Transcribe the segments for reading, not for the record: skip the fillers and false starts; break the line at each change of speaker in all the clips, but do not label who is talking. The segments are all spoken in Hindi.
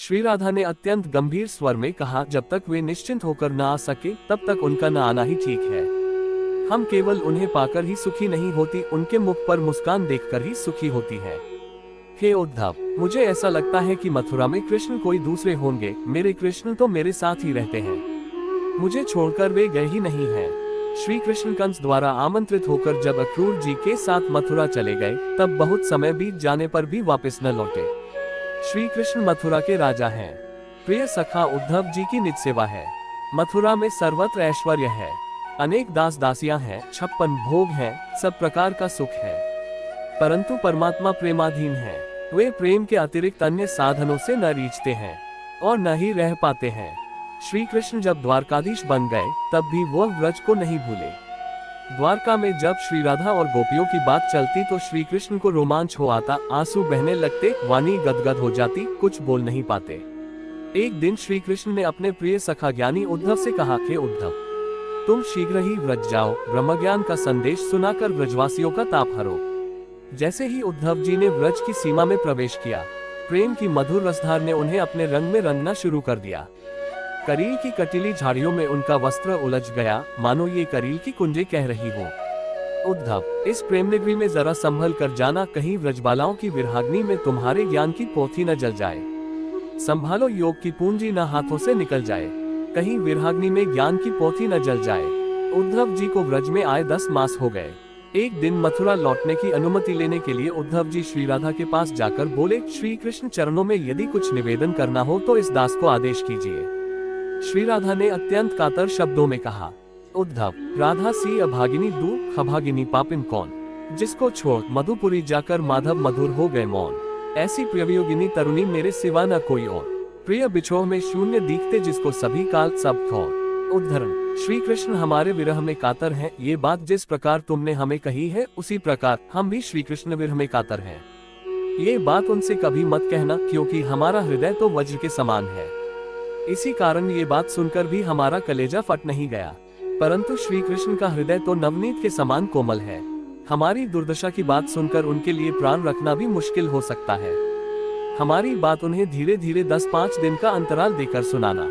श्री राधा ने अत्यंत गंभीर स्वर में कहा, जब तक वे निश्चिंत होकर न आ सके तब तक उनका न आना ही ठीक है। हम केवल उन्हें पाकर ही सुखी नहीं होती, उनके मुख पर मुस्कान देखकर ही सुखी होती है। हे उद्धव, मुझे ऐसा लगता है कि मथुरा में कृष्ण कोई दूसरे होंगे। मेरे कृष्ण तो मेरे साथ ही रहते हैं, मुझे छोड़कर वे गए ही नहीं हैं। श्री कृष्ण कंस द्वारा आमंत्रित होकर जब अक्रूर जी के साथ मथुरा चले गए, तब बहुत समय बीत जाने पर भी वापस न लौटे। श्री कृष्ण मथुरा के राजा हैं। प्रिय सखा उद्धव जी की निज सेवा है। मथुरा में सर्वत्र ऐश्वर्य है, अनेक दास दासियां हैं, 56 भोग हैं, सब प्रकार का सुख है। परंतु परमात्मा प्रेमाधीन है, वे प्रेम के अतिरिक्त अन्य साधनों से न रीझते हैं और न ही रह पाते हैं। श्री कृष्ण जब द्वारकाधीश बन गए तब भी वह व्रज को नहीं भूले। द्वारका में जब श्री राधा और गोपियों की बात चलती तो श्री कृष्ण को रोमांच हो आता, आंसू बहने लगते, वाणी गदगद हो जाती, कुछ बोल नहीं पाते। एक दिन श्री कृष्ण ने अपने प्रिय सखा ज्ञानी उद्धव से कहा कि उद्धव, तुम शीघ्र ही व्रज जाओ, ब्रह्मज्ञान का संदेश सुनाकर व्रजवासियों का ताप हरो। जैसे ही उद्धव जी ने व्रज की सीमा में प्रवेश किया, प्रेम की मधुर रसधार ने उन्हें अपने रंग में रंगना शुरू कर दिया। करील की कटीली झाड़ियों में उनका वस्त्र उलझ गया, मानो ये करील की कुंजें कह रही हो, उद्धव, इस प्रेम नगरी में जरा संभल कर जाना, कहीं व्रजबालाओं की विरहाग्नि में तुम्हारे ज्ञान की पोथी न जल जाए। संभालो, योग की पूंजी न हाथों से निकल जाए, कहीं विरहाग्नि में ज्ञान की पोथी न जल जाए। उद्धव जी को व्रज में आए 10 मास हो गए। एक दिन मथुरा लौटने की अनुमति लेने के लिए उद्धव जी श्री राधा के पास जाकर बोले, श्री कृष्ण चरणों में यदि कुछ निवेदन करना हो तो इस दास को आदेश कीजिए। श्री राधा ने अत्यंत कातर शब्दों में कहा, उद्धव, राधा सी अभागिनी दूर, अभागिनी पापिन कौन, जिसको छोड़ मधुपुरी जाकर माधव मधुर हो गए मौन। ऐसी प्रियवियोगिनी तरुणी मेरे सिवा न कोई और, प्रिय बिछोह में शून्य दिखते जिसको सभी काल सब ठौर। उद्धरण, श्री कृष्ण हमारे विरह में कातर हैं, ये बात जिस प्रकार तुमने हमें कही है उसी प्रकार हम भी श्री कृष्ण विरह में कातर हैं। ये बात उनसे कभी मत कहना, क्योंकि हमारा हृदय तो वज्र के समान है। इसी कारण ये बात सुनकर भी हमारा कलेजा फट नहीं गया, परंतु श्री कृष्ण का हृदय तो नवनीत के समान कोमल है। हमारी दुर्दशा की बात सुनकर उनके लिए प्राण रखना भी मुश्किल हो सकता है। हमारी बात उन्हें धीरे धीरे 10-5 दिन का अंतराल देकर सुनाना।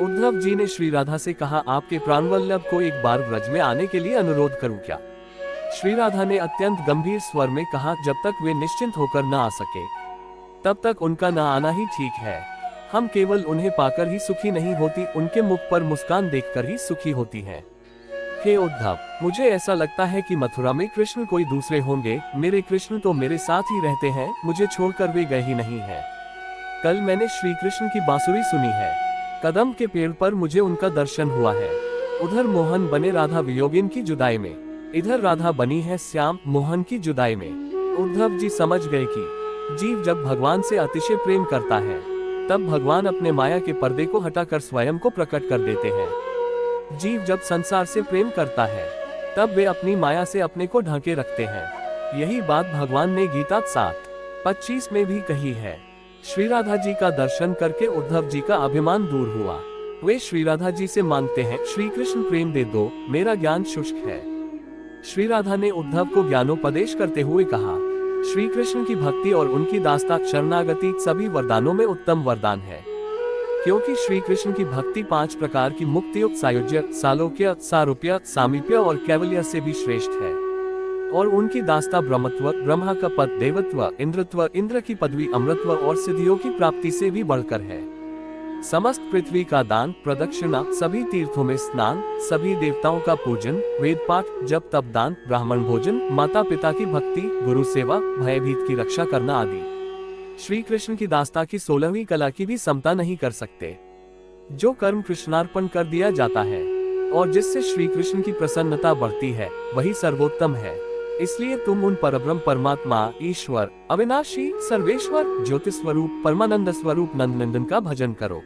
उद्धव जी ने श्री राधा से कहा, आपके प्राणवल्लभ को एक बार व्रज में आने के लिए अनुरोध करूं क्या? श्री राधा ने अत्यंत गंभीर स्वर में कहा, जब तक वे निश्चिंत होकर न आ सके तब तक उनका न आना ही ठीक है। हम केवल उन्हें पाकर ही सुखी नहीं होती, उनके मुख पर मुस्कान देखकर ही सुखी होती हैं। हे उद्धव, मुझे ऐसा लगता है कि मथुरा में कृष्ण कोई दूसरे होंगे। मेरे कृष्ण तो मेरे साथ ही रहते हैं, मुझे छोड़कर वे गए ही नहीं हैं। कल मैंने श्री कृष्ण की बांसुरी सुनी है, कदम के पेड़ पर मुझे उनका दर्शन हुआ है। उधर मोहन बने राधा वियोगिन की जुदाई में, इधर राधा बनी है श्याम मोहन की जुदाई में। उद्धव जी समझ गए कि जीव जब भगवान से अतिशय प्रेम करता है तब भगवान अपने माया के पर्दे को हटाकर स्वयं को प्रकट कर देते हैं। जीव जब संसार से प्रेम करता है तब वे अपनी माया से अपने को ढांके रखते हैं। यही बात भगवान ने गीता 7:25 में भी कही है। श्री राधा जी का दर्शन करके उद्धव जी का अभिमान दूर हुआ। वे श्री राधा जी से मांगते हैं, श्री कृष्ण प्रेम दे दो, मेरा ज्ञान शुष्क है। श्री राधा ने उद्धव को ज्ञानोपदेश करते हुए कहा, श्री कृष्ण की भक्ति और उनकी दास्ता शरणागति सभी वरदानों में उत्तम वरदान है, क्योंकि श्री कृष्ण की भक्ति 5 प्रकार की मुक्तियुक्त सायुज्य, सालोक्य, सारूप्य, सामीप्य और कैवल्य से भी श्रेष्ठ है। और उनकी दास्ता ब्रह्मत्व, ब्रह्मा का पद, देवत्व, इंद्रत्व, इंद्र की पदवी, अमृतत्व और सिद्धियों की प्राप्ति से भी बढ़कर है। समस्त पृथ्वी का दान, प्रदक्षिणा, सभी तीर्थों में स्नान, सभी देवताओं का पूजन, वेद पाठ, जप तप दान, ब्राह्मण भोजन, माता पिता की भक्ति, गुरु सेवा, भयभीत की रक्षा करना आदि श्री कृष्ण की दास्ता की 16वीं कला की भी समता नहीं कर सकते। जो कर्म कृष्णार्पण कर दिया जाता है और जिससे श्री कृष्ण की प्रसन्नता बढ़ती है वही सर्वोत्तम है। इसलिए तुम उन परब्रह्म परमात्मा, ईश्वर, अविनाशी, सर्वेश्वर, ज्योति स्वरूप, परमानंद स्वरूप नंदनंदन का भजन करो।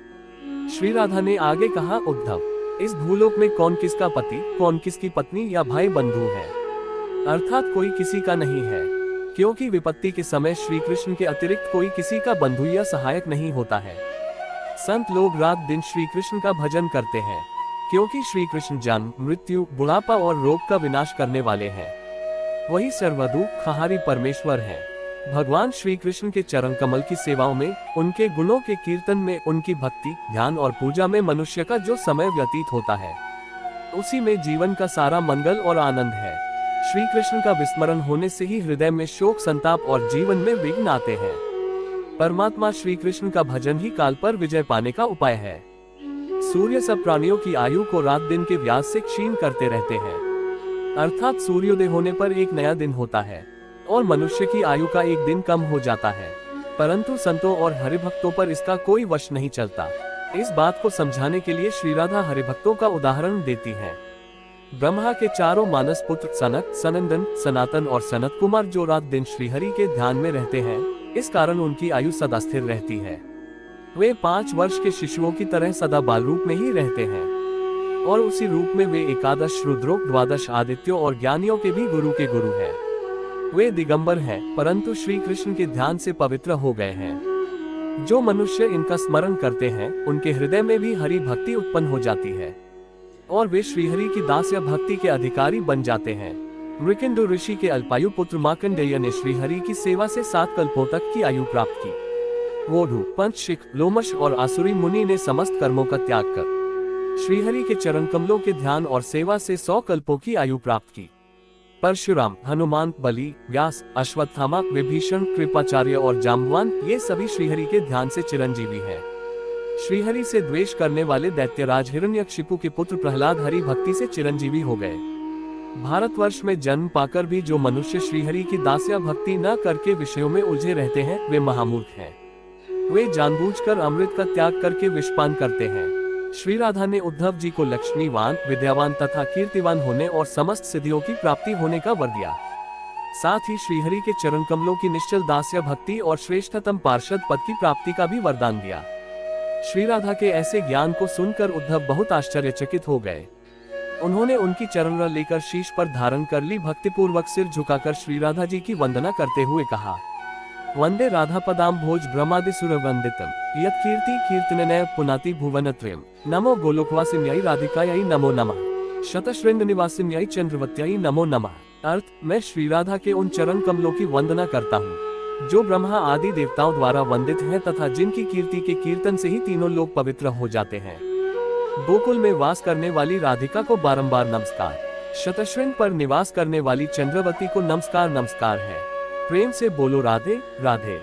श्री राधा ने आगे कहा, उद्धव, इस भूलोक में कौन किसका पति, कौन किसकी पत्नी या भाई बंधु है, अर्थात कोई किसी का नहीं है, क्योंकि विपत्ति के समय श्री कृष्ण के अतिरिक्त कोई किसी का बंधु या सहायक नहीं होता है। संत लोग रात दिन श्री कृष्ण का भजन करते हैं, क्योंकि श्री कृष्ण जन्म, मृत्यु, बुढ़ापा और रोग का विनाश करने वाले हैं। वही सर्वदुख खहारी परमेश्वर है। भगवान श्री कृष्ण के चरण कमल की सेवाओं में, उनके गुणों के कीर्तन में, उनकी भक्ति, ध्यान और पूजा में मनुष्य का जो समय व्यतीत होता है, उसी में जीवन का सारा मंगल और आनंद है। श्री कृष्ण का विस्मरण होने से ही हृदय में शोक, संताप और जीवन में विघ्न आते हैं। परमात्मा श्री कृष्ण का भजन ही काल पर विजय पाने का उपाय है। सूर्य सब प्राणियों की आयु को रात दिन के व्यास से क्षीण करते रहते हैं, अर्थात सूर्योदय होने पर एक नया दिन होता है और मनुष्य की आयु का एक दिन कम हो जाता है, परंतु संतों और हरिभक्तों पर इसका कोई वश नहीं चलता। इस बात को समझाने के लिए श्री राधा हरिभक्तों का उदाहरण देती हैं। ब्रह्मा के चारों मानस पुत्र सनक, सनंदन, सनातन और सनत कुमार जो रात दिन श्रीहरि के ध्यान में रहते हैं, इस कारण उनकी आयु सदा स्थिर रहती है। वे 5 वर्ष के शिशुओं की तरह सदा बाल रूप में ही रहते हैं और उसी रूप में वे 11 रुद्रों, 12 आदित्यों और ज्ञानियों के भी गुरु के गुरु हैं। वे दिगंबर हैं, परंतु श्री कृष्ण के ध्यान से पवित्र हो गए हैं। जो मनुष्य इनका स्मरण करते हैं, उनके हृदय में भी हरि भक्ति उत्पन्न हो जाती है और वे श्रीहरि की दास्य भक्ति के अधिकारी बन जाते हैं। मृकिंदु ऋषि के अल्पायु पुत्र मार्कंडेय ने श्रीहरि की सेवा से 7 कल्पों तक की आयु प्राप्त की। वोढु, पंचशिख, लोमश और आसुरी मुनि ने समस्त कर्मों का त्याग कर श्रीहरि के चरण कमलों के ध्यान और सेवा से 100 कल्पों की आयु प्राप्त की। परशुराम, हनुमान, बलि, व्यास, अश्वत्थामा, विभीषण, कृपाचार्य और जाम्बवान ये सभी श्रीहरि के ध्यान से चिरंजीवी हैं। श्रीहरि से द्वेष करने वाले दैत्यराज हिरण्यकशिपु के पुत्र प्रहलाद हरि भक्ति से चिरंजीवी हो गए। भारतवर्ष में जन्म पाकर भी जो मनुष्य श्रीहरि की दास्या भक्ति न करके विषयों में उलझे रहते हैं, वे महामूर्ख हैं। वे जानबूझकर अमृत का त्याग करके विषपान करते हैं। श्री राधा ने उद्धव जी को लक्ष्मीवान, विद्यावान तथा कीर्तिवान होने और समस्त सिद्धियों की प्राप्ति होने का वर दिया। साथ ही श्रीहरि के चरण कमलों की निश्चल दास्य भक्ति और श्रेष्ठतम पार्षद पद की प्राप्ति का भी वरदान दिया। श्री राधा के ऐसे ज्ञान को सुनकर उद्धव बहुत आश्चर्यचकित हो गए। उन्होंने उनकी चरण लेकर शीश पर धारण कर ली, भक्तिपूर्वक सिर झुकाकर श्री राधा जी की वंदना करते हुए कहा, वंदे राधा पदाम भोज ब्रह्मादिसुर वंदितम यत् कीर्ति कीर्तननय पुनाति भुवनत्रयम् नमो गोलोकवासिन्याय राधिकायै नमो नमः शतशृंग निवासिन्याय चंद्रवत्याय नमो नमः। अर्थ, मैं श्री राधा के उन चरण कमलों की वंदना करता हूँ जो ब्रह्मा आदि देवताओं द्वारा वंदित हैं तथा जिनकी कीर्ति के कीर्तन से ही तीनों लोग पवित्र हो जाते हैं। गोकुल में वास करने वाली राधिका को बारंबार नमस्कार। शतशृंग पर निवास करने वाली चंद्रवती को नमस्कार नमस्कार है। प्रेम से बोलो राधे राधे।